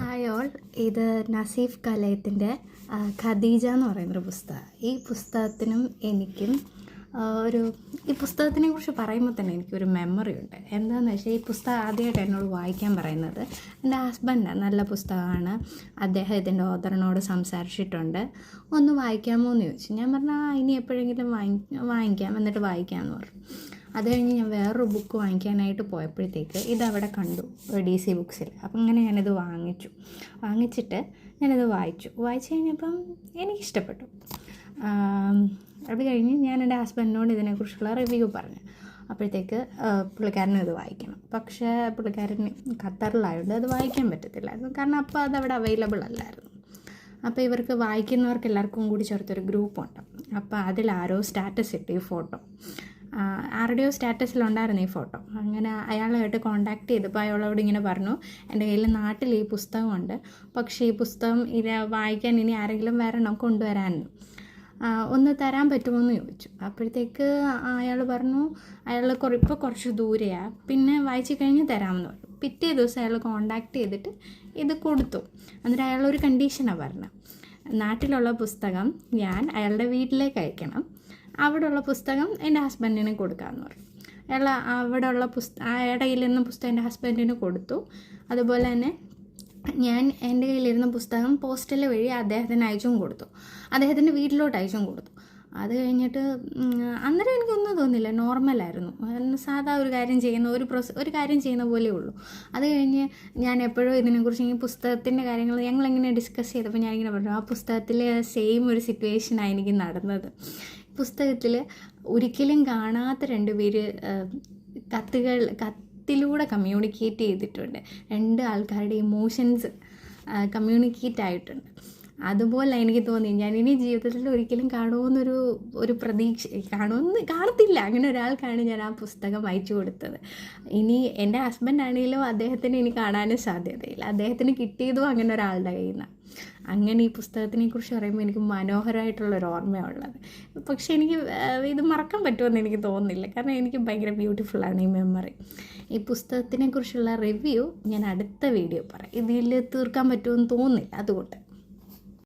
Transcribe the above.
Hi all, ഇത് നസീഫ് കലയത്തിൻ്റെ ഖദീജ എന്ന് പറയുന്നൊരു പുസ്തകം. ഈ പുസ്തകത്തിനും എനിക്കും ഈ പുസ്തകത്തിനെ കുറിച്ച് പറയുമ്പോൾ തന്നെ എനിക്കൊരു മെമ്മറി ഉണ്ട്. എന്താണെന്ന് വെച്ചാൽ ഈ പുസ്തകം ആദ്യമായിട്ട് എന്നോട് വായിക്കാൻ പറയുന്നത് എൻ്റെ ഹസ്ബൻഡാണ്. നല്ല പുസ്തകമാണ്, അദ്ദേഹം ഇതിൻ്റെ ഓഥറിനോട് സംസാരിച്ചിട്ടുണ്ട്, ഒന്ന് വായിക്കാമോ എന്ന് ചോദിച്ചു. ഞാൻ പറഞ്ഞാൽ ഇനി എപ്പോഴെങ്കിലും വാങ്ങിക്കാം, എന്നിട്ട് വായിക്കാമെന്ന് പറഞ്ഞു. അത് കഴിഞ്ഞ് ഞാൻ വേറൊരു ബുക്ക് വാങ്ങിക്കാനായിട്ട് പോയപ്പോഴത്തേക്ക് ഇതവിടെ കണ്ടു DC ബുക്സിൽ. അപ്പം അങ്ങനെ ഞാനിത് വാങ്ങിച്ചിട്ട് ഞാനിത് വായിച്ചു കഴിഞ്ഞപ്പം എനിക്കിഷ്ടപ്പെട്ടു. അത് കഴിഞ്ഞ് ഞാൻ എൻ്റെ ഹസ്ബൻഡിനോട് ഇതിനെക്കുറിച്ചുള്ള റിവ്യൂ പറഞ്ഞു. അപ്പോഴത്തേക്ക് പുള്ളിക്കാരനും ഇത് വായിക്കണം. പക്ഷേ പുള്ളിക്കാരന് ഖത്തറിലായതുകൊണ്ട് അത് വായിക്കാൻ പറ്റത്തില്ലായിരുന്നു, കാരണം അപ്പോൾ അതവിടെ അവൈലബിൾ അല്ലായിരുന്നു. അപ്പോൾ ഇവർക്ക് വായിക്കുന്നവർക്ക് എല്ലാവർക്കും കൂടി ചേർത്തൊരു ഗ്രൂപ്പുണ്ട്. അപ്പോൾ അതിലാരോ സ്റ്റാറ്റസ് ഇട്ടു ഈ ഫോട്ടോ. ആരുടെയോ സ്റ്റാറ്റസിലുണ്ടായിരുന്നു ഈ ഫോട്ടോ. അങ്ങനെ അയാളുമായിട്ട് കോണ്ടാക്ട് ചെയ്തപ്പോൾ അയാളോട് ഇങ്ങനെ പറഞ്ഞു, എൻ്റെ കയ്യിൽ നാട്ടിൽ ഈ പുസ്തകമുണ്ട്, പക്ഷേ ഈ പുസ്തകം വായിക്കാൻ ഇനി ആരെങ്കിലും വരണം കൊണ്ടുവരാമെന്ന്, ഒന്ന് തരാൻ പറ്റുമോ എന്ന് ചോദിച്ചു. അപ്പോഴത്തേക്ക് അയാൾ പറഞ്ഞു ഇപ്പോൾ കുറച്ച് ദൂരെയാണ്, പിന്നെ വായിച്ച് കഴിഞ്ഞ് തരാമെന്ന് പറഞ്ഞു. പിറ്റേ ദിവസം അയാൾ കോണ്ടാക്ട് ചെയ്തിട്ട് ഇത് കൊടുത്തു. എന്നിട്ട് അയാളൊരു കണ്ടീഷനാണ് പറഞ്ഞത്, നാട്ടിലുള്ള പുസ്തകം ഞാൻ അയാളുടെ വീട്ടിലേക്ക് അയക്കണം, അവിടെയുള്ള പുസ്തകം എൻ്റെ ഹസ്ബൻഡിന് കൊടുക്കാമെന്ന് പറഞ്ഞു. അയാൾ അവിടെയുള്ള അയാളുടെ കയ്യിലിരുന്ന പുസ്തകം എൻ്റെ ഹസ്ബൻഡിന് കൊടുത്തു. അതുപോലെ തന്നെ ഞാൻ എൻ്റെ കയ്യിലിരുന്ന പുസ്തകം പോസ്റ്റൽ വഴി അദ്ദേഹത്തിന് അയച്ചും കൊടുത്തു, അദ്ദേഹത്തിൻ്റെ വീട്ടിലോട്ട് അയച്ചും കൊടുത്തു. അത് കഴിഞ്ഞിട്ട് അന്നേരം എനിക്കൊന്നും തോന്നില്ല, നോർമലായിരുന്നു, സാധാ ഒരു കാര്യം ചെയ്യുന്ന ഒരു കാര്യം ചെയ്യുന്ന പോലെ ഉള്ളൂ. അത് കഴിഞ്ഞ് ഞാൻ എപ്പോഴും ഇതിനെക്കുറിച്ച് ഈ പുസ്തകത്തിൻ്റെ കാര്യങ്ങൾ ഞങ്ങളിങ്ങനെ ഡിസ്കസ് ചെയ്തപ്പോൾ ഞാനിങ്ങനെ പറഞ്ഞു, ആ പുസ്തകത്തിൽ സെയിം ഒരു സിറ്റുവേഷനാണ് എനിക്ക് നടന്നത്. പുസ്തകത്തിൽ ഒരിക്കലും കാണാത്ത രണ്ടുപേര് കത്തിലൂടെ കമ്മ്യൂണിക്കേറ്റ് ചെയ്തിട്ടുണ്ട്. രണ്ട് ആൾക്കാരുടെ ഇമോഷൻസ് കമ്മ്യൂണിക്കേറ്റ് ആയിട്ടുണ്ട്. അതുപോലെ എനിക്ക് തോന്നി, ഞാൻ ഇനി ജീവിതത്തിൽ ഒരിക്കലും കാണുമെന്നൊരു പ്രതീക്ഷ കാണത്തില്ല. അങ്ങനെ ഒരാൾക്കാണ് ഞാൻ ആ പുസ്തകം അയച്ചു കൊടുത്തത്. ഇനി എൻ്റെ ഹസ്ബൻഡാണെങ്കിലും അദ്ദേഹത്തിന് ഇനി കാണാനും സാധ്യതയില്ല, അദ്ദേഹത്തിന് കിട്ടിയതും അങ്ങനെ ഒരാളുടെ കയ്യിൽ നിന്നാണ്. അങ്ങനെ ഈ പുസ്തകത്തിനെക്കുറിച്ച് പറയുമ്പോൾ എനിക്ക് മനോഹരമായിട്ടുള്ളൊരു ഓർമ്മയുള്ളത്. പക്ഷേ എനിക്ക് ഇത് മറക്കാൻ പറ്റുമെന്ന് എനിക്ക് തോന്നുന്നില്ല, കാരണം എനിക്ക് ഭയങ്കര ബ്യൂട്ടിഫുള്ളാണ് ഈ മെമ്മറി. ഈ പുസ്തകത്തിനെക്കുറിച്ചുള്ള റിവ്യൂ ഞാൻ അടുത്ത വീഡിയോ പറയാം, ഇതിൽ തീർക്കാൻ പറ്റുമെന്ന് തോന്നുന്നില്ല, അതുകൊണ്ട്